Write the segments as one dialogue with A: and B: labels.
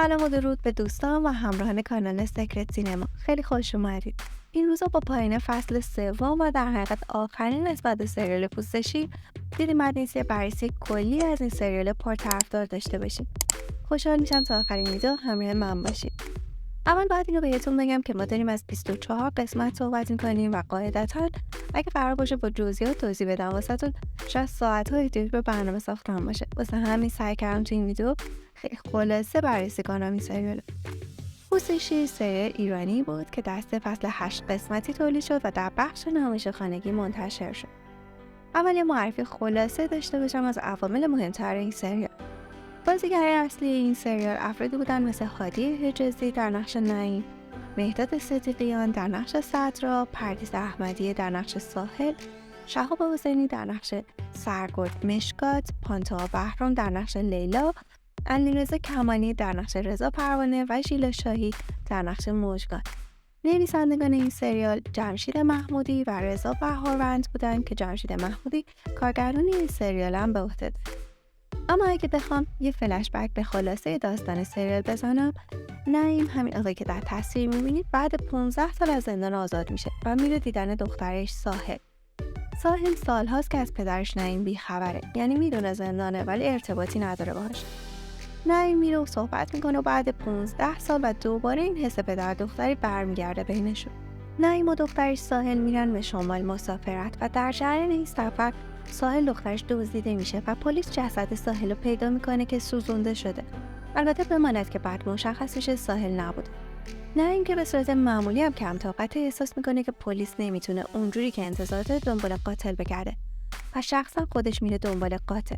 A: سلام و درود به دوستان و همراهان کانال سکرت سینما. خیلی خوش اومدید. این روزا با پایان فصل سوم و در حقیقت آخرین قسمت سریال پوستشی دیدیم بعد نیست یه بررسی کلی از این سریال پرطرفدار داشته باشیم. خوشحال میشم تا آخرین ویدیو همراه من باشید. اول باید اینو بهتون بگم که ما داریم از 24 قسمت صحبت می‌کنیم و قاعدتاً اگه قرار باشه با جزئیات توضیح بدم واسهتون شاید ساعت‌ها احتیاج به برنامه ساختن باشه. واسه همین سعی کردم تو این ویدیو خیلی خلاصه بررسی کنم این سریال. پوستشی سریال ایرانی بود که دسته فصل 8 قسمتی تولید شد و در بخش نمایش خانگی منتشر شد. اول یه معرفی خلاصه داشته باشم از عوامل مهمتر این سریال. بازیگرای اصلی این سریال افرادی بودن مثل هادی حجازی در نقش نعیم، مهداد صدیقیان در نقش صدرا، پردیس احمدی در نقش ساحل، شهاب حسینی در نقش سرگرد مشکات، پانتا بهرام در نقش لیلا، علیرضا کمانی در نقش رضا پروانه و ژیلا شاهی در نقش مژگان. نویسندگان این سریال جمشید محمودی و رضا بهاروند بودند که جمشید محمودی کارگردانی این سریال هم به عهده داشت. اما اگه بخوام یه فلش بک به خلاصه داستان سریال بزنم، نعیم همین آقایی که در تصویر میبینید بعد 15 سال از زندان آزاد میشه و میره دیدن دخترش ساحل. ساحل سالهاست که از پدرش نعیم بیخبره، یعنی میدونه زندانه ولی ارتباطی نداره باهاش. نعیم میره و صحبت میکنه و بعد 15 سال و دوباره این حس پدر دختری برمیگرده بینشون. نعیم و دخترش ساحل میرن به شمال مسافرت و در جریان این سفر ساحل دخترش دزدیده میشه و پلیس جسد ساحل رو پیدا میکنه که سوزونده شده. البته بماند که بعد مشخص میشه ساحل نبود. نعیم که به صورت معمولی هم کم طاقت احساس میکنه که پلیس نمیتونه اونجوری که انتظار داره دنبال قاتل بگرده و شخصا خودش میره دنبال قاتل.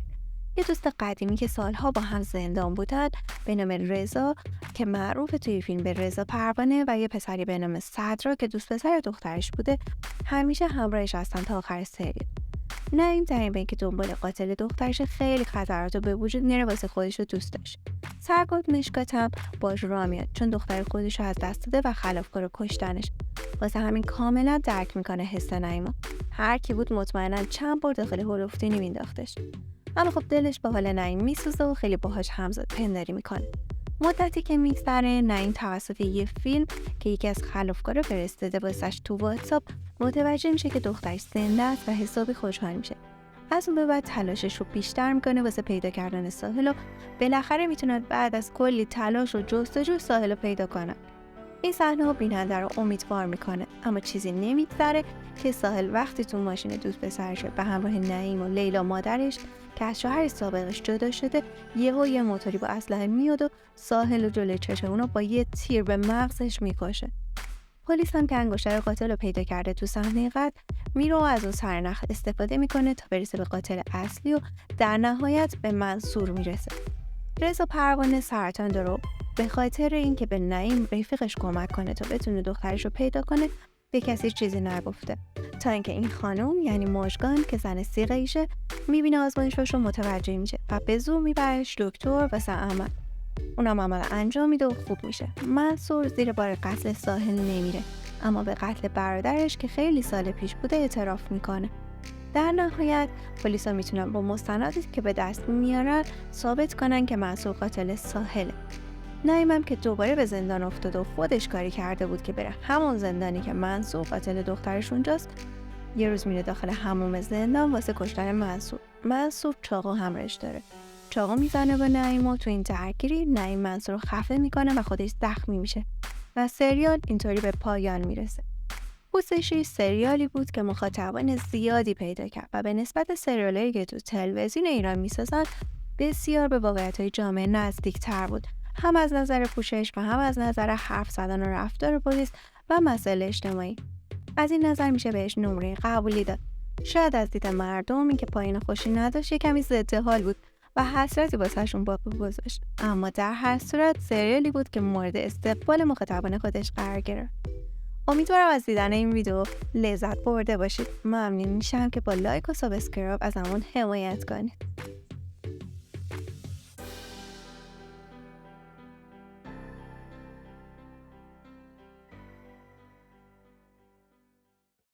A: یه دوست قدیمی که سالها با هم زندان بودن به نام رضا که معروف توی فیلم به رضا پروانه و یه پسری به نام صدرا که دوست پسر دخترش بوده همیشه همراهش هستن تا آخر سریال. نعیم در این بین که دنبال قاتل دخترش خیلی خطرات رو به وجود میاره واسه خودش و دوستش. سرگرد مشکات هم باش راه میاد چون دختر خودش رو از دست داده و خلافکار کشتنش. واسه همین کاملا درک میکنه حس نعیمو. هر کی بود مطمئنا چند بار داخل هولفتینی مینداختش. اما خب دلش با حال نعیم میسوزه و خیلی باهاش همزاد پنداری میکنه. مدتی که میگذره نعیم توسط یه فیلم که یکی از خلافکارا فرستاده واسش تو واتساپ متوجه میشه که دخترش زنده است و حسابی خوشحال میشه. از اون به بعد تلاشش رو بیشتر میکنه واسه پیدا کردن ساحل و بالاخره میتونه بعد از کلی تلاش و جستجو ساحل رو پیدا کنه. این صحنه ها بیننده رو امیدوار میکنه اما چیزی نمیگذره که ساحل وقتی تو ماشین دوست پسرش به همراه نعیم و لیلا مادرش که از شوهر سابقش جدا شده یه موتوری با اسلحه میاد و ساحل و جلوی چشم اونو با یه تیر به مغزش میکشه. پلیس هم که انگشتر قاتل رو پیدا کرده تو صحنه قتل میره و از اون سرنخ استفاده میکنه تا برسه به قاتل اصلی و در نهایت به منصور میرسه. رضا پروانه سرطان داره. به خاطر اینکه به نعیم رفیقش کمک کنه تا بتونه دخترش رو پیدا کنه به کسی چیزی نگفته تا اینکه این خانم یعنی مژگان که زن سیغه ایشه میبینه آزمایشش رو متوجه میشه و به زور میبرش دکتر واسه عمل. اونم عمل انجام میده و خوب میشه. منصور زیر بار قتل ساحل نمیره اما به قتل برادرش که خیلی سال پیش بوده اعتراف میکنه. در نهایت پلیسا میتونن با مستنداتی که به دست میارن ثابت کنن که منصور قاتل ساحله. نعیمم که دوباره به زندان افتاده و خودش کاری کرده بود که بره همون زندانی که منصور قاتل دخترش اونجاست، یه روز میره داخل حموم زندان واسه کشتن منصور چاقو همراهش داره. چاقو میزنه به نعیم و تو این درگیری نعیم منصور رو خفه میکنه و خودش زخمی میشه و سریال اینطوری به پایان میرسه. پوستشی سریالی بود که مخاطبان زیادی پیدا کرد و به نسبت سریالایی که تو تلویزیون ایران میسازن بسیار به واقعیت‌های جامعه نزدیک‌تر بود، هم از نظر پوشش و هم از نظر حرف زدن و رفتار پلیس و مسائل اجتماعی. از این نظر میشه بهش نمره قبولی داد. شاید از دید مردم این که پایان خوشی نداشت کمی ضد حال بود و حسرتی واسهشون باقی گذاشت، اما در هر صورت سریالی بود که مورد استقبال مخاطبان خودش قرار گرفت. امیدوارم از دیدن این ویدیو لذت برده باشید. ممنون میشم که با لایک و سابسکرایب ازمون حمایت کنید.